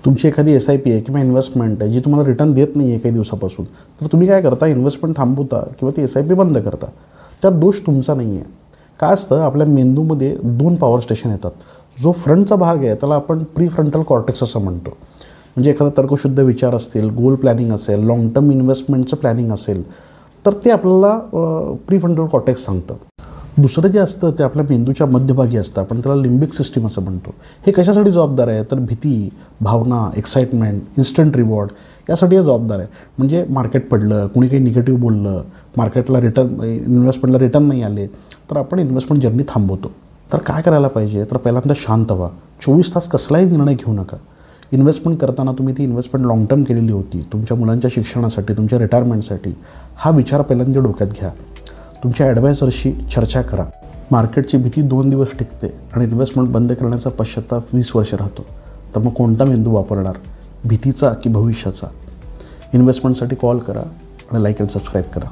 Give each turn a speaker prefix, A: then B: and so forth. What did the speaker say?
A: तुमची एखादी SIP आहे किंवा इन्व्हेस्टमेंट आहे जी तुम्हाला रिटर्न देत नाही आहे काही दिवसापासून, तर तुम्ही काय करता, इन्व्हेस्टमेंट थांबवता किंवा ती SIP बंद करता. त्यात दोष तुमचा नाही आहे. काय असतं, आपल्या मेंदूमध्ये 2 पॉवर स्टेशन येतात. जो फ्रंटचा भाग आहे त्याला आपण प्रीफ्रंटल कॉर्टेक्स असं म्हणतो. म्हणजे एखादा तर्कशुद्ध विचार असतील, गोल प्लॅनिंग असेल, लाँग टर्म इन्व्हेस्टमेंटचं प्लॅनिंग असेल, तर ते आपल्याला प्रीफ्रंटल कॉर्टेक्स सांगतं. दुसरं जे असतं ते आपल्या मेंदूच्या मध्यभागी असतं, आपण त्याला लिंबिक सिस्टीम असं म्हणतो. हे कशासाठी जबाबदार आहे, तर भीती, भावना, एक्साइटमेंट, इन्स्टंट रिवॉर्ड यासाठी हे जबाबदार आहे. म्हणजे मार्केट पडलं, कुणी काही निगेटिव्ह बोललं, मार्केटला इन्व्हेस्टमेंटला रिटर्न नाही आले, तर आपण इन्व्हेस्टमेंट जर्नी थांबवतो. तर काय करायला पाहिजे, तर पहिल्यांदा शांत व्हा. 24 तास कसलाही निर्णय घेऊ नका. इन्व्हेस्टमेंट करताना तुम्ही ती इन्व्हेस्टमेंट लाँग टर्म केलेली होती, तुमच्या मुलांच्या शिक्षणासाठी, तुमच्या रिटायरमेंटसाठी, हा विचार पहिल्यांदा डोक्यात घ्या. तुमच्या ॲडवायझरशी चर्चा करा. मार्केटची भीती 2 दिवस टिकते आणि इन्व्हेस्टमेंट बंद करण्याचा पश्चात्ताप 20 वर्ष राहतो. तर मग कोणता मेंदू वापरणार, भीतीचा की भविष्याचा? इन्व्हेस्टमेंटसाठी कॉल करा आणि लाईक आणि सबस्क्राईब करा.